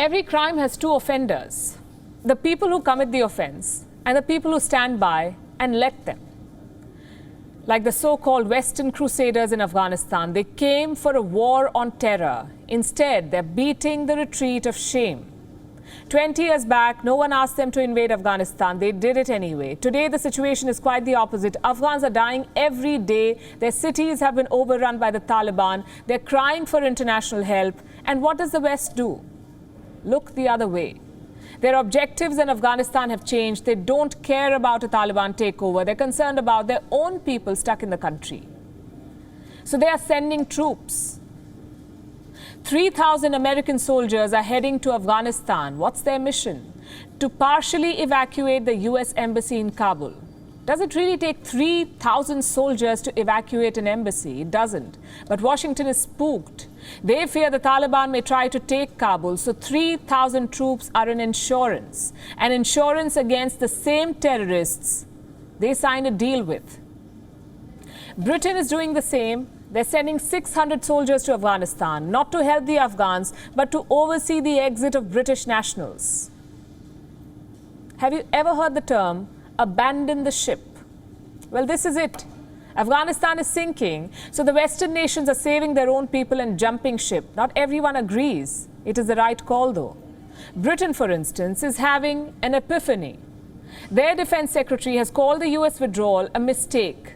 Every crime has two offenders: the people who commit the offense and the people who stand by and let them. Like the so-called Western Crusaders in Afghanistan, they came for a war on terror. Instead, they're beating the retreat of shame. 20 years back, no one asked them to invade Afghanistan. They did it anyway. Today, the situation is quite the opposite. Afghans are dying every day. Their cities have been overrun by the Taliban. They're crying for international help. And what does the West do? Look the other way. Their objectives in Afghanistan have changed. They don't care about a Taliban takeover. They're concerned about their own people stuck in the country. So they are sending troops. 3,000 American soldiers are heading to Afghanistan. What's their mission? To partially evacuate the US embassy in Kabul. Does it really take 3,000 soldiers to evacuate an embassy? It doesn't. But Washington is spooked. They fear the Taliban may try to take Kabul, so 3,000 troops are an insurance against the same terrorists they signed a deal with. Britain is doing the same. They're sending 600 soldiers to Afghanistan, not to help the Afghans, but to oversee the exit of British nationals. Have you ever heard the term abandon the ship? Well, this is it. Afghanistan is sinking, so the Western nations are saving their own people and jumping ship. Not everyone agrees. It is the right call, though. Britain, for instance, is having an epiphany. Their defense secretary has called the US withdrawal a mistake.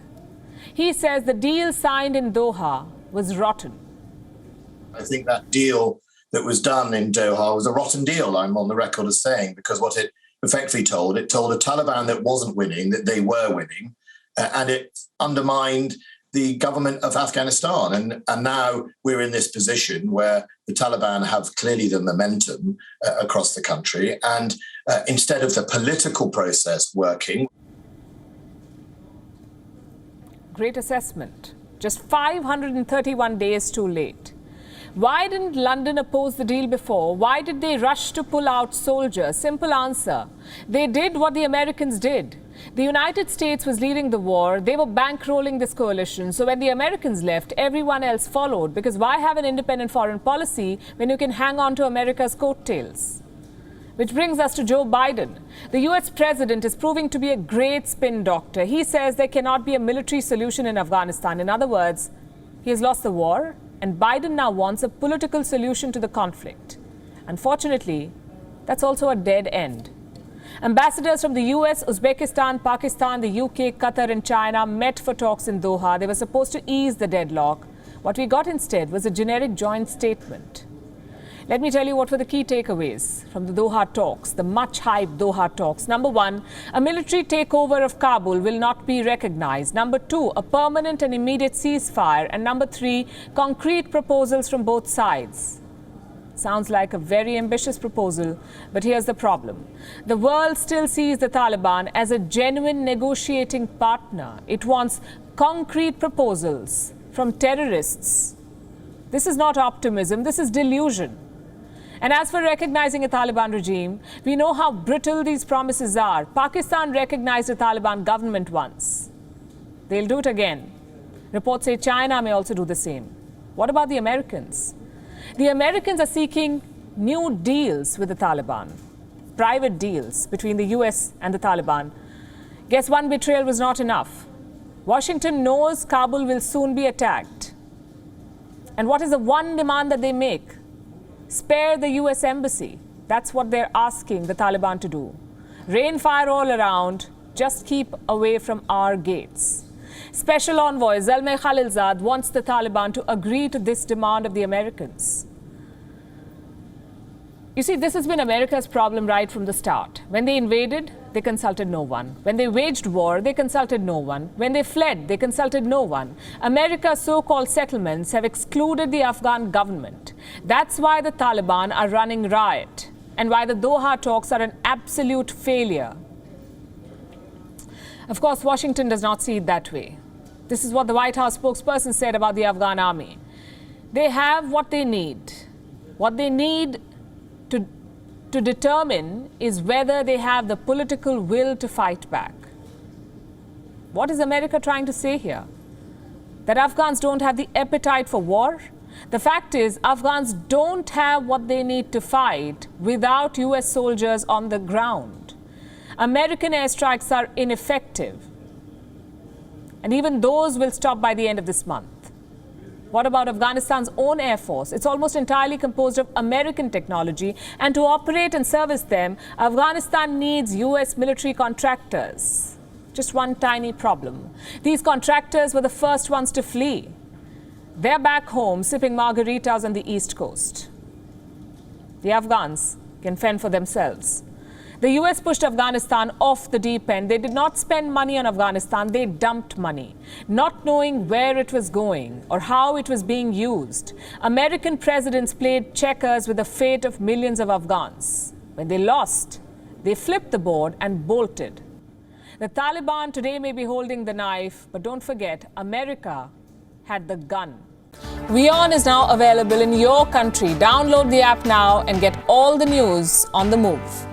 He says the deal signed in Doha was rotten. I think that deal that was done in Doha was a rotten deal, I'm on the record as saying, because what it effectively told the Taliban that wasn't winning, that they were winning, and it undermined the government of Afghanistan. And now we're in this position where the Taliban have clearly the momentum across the country. And instead of the political process working. Great assessment. Just 531 days too late. Why didn't London oppose the deal before? Why did they rush to pull out soldiers? Simple answer. They did what the Americans did. The United States was leading the war. They were bankrolling this coalition. So when the Americans left, everyone else followed. Because why have an independent foreign policy when you can hang on to America's coattails? Which brings us to Joe Biden. The US president is proving to be a great spin doctor. He says there cannot be a military solution in Afghanistan. In other words, he has lost the war, and Biden now wants a political solution to the conflict. Unfortunately, that's also a dead end. Ambassadors from the US, Uzbekistan, Pakistan, the UK, Qatar and China met for talks in Doha. They were supposed to ease the deadlock. What we got instead was a generic joint statement. Let me tell you what were the key takeaways from the Doha talks, the much-hyped Doha talks. Number one, a military takeover of Kabul will not be recognized. Number two, a permanent and immediate ceasefire. And number three, concrete proposals from both sides. Sounds like a very ambitious proposal, but here's the problem. The world still sees the Taliban as a genuine negotiating partner. It wants concrete proposals from terrorists. This is not optimism, this is delusion. And as for recognizing a Taliban regime, we know how brittle these promises are. Pakistan recognized a Taliban government once. They'll do it again. Reports say China may also do the same. What about the Americans? The Americans are seeking new deals with the Taliban, private deals between the US and the Taliban. Guess one betrayal was not enough. Washington knows Kabul will soon be attacked. And what is the one demand that they make? Spare the US embassy. That's what they're asking the Taliban to do. Rain fire all around, just keep away from our gates. Special envoy Zalmay Khalilzad wants the Taliban to agree to this demand of the Americans. You see, this has been America's problem right from the start. When they invaded, they consulted no one. When they waged war, they consulted no one. When they fled, they consulted no one. America's so-called settlements have excluded the Afghan government. That's why the Taliban are running riot and why the Doha talks are an absolute failure. Of course, Washington does not see it that way. This is what the White House spokesperson said about the Afghan army. They have what they need. What they need to determine is whether they have the political will to fight back. What is America trying to say here? That Afghans don't have the appetite for war? The fact is, Afghans don't have what they need to fight without US soldiers on the ground. American airstrikes are ineffective. And even those will stop by the end of this month. What about Afghanistan's own Air Force? It's almost entirely composed of American technology, and to operate and service them, Afghanistan needs US military contractors. Just one tiny problem. These contractors were the first ones to flee. They're back home sipping margaritas on the East Coast. The Afghans can fend for themselves. The US pushed Afghanistan off the deep end. They did not spend money on Afghanistan, they dumped money, not knowing where it was going or how it was being used. American presidents played checkers with the fate of millions of Afghans. When they lost, they flipped the board and bolted. The Taliban today may be holding the knife, but don't forget, America had the gun. WION is now available in your country. Download the app now and get all the news on the move.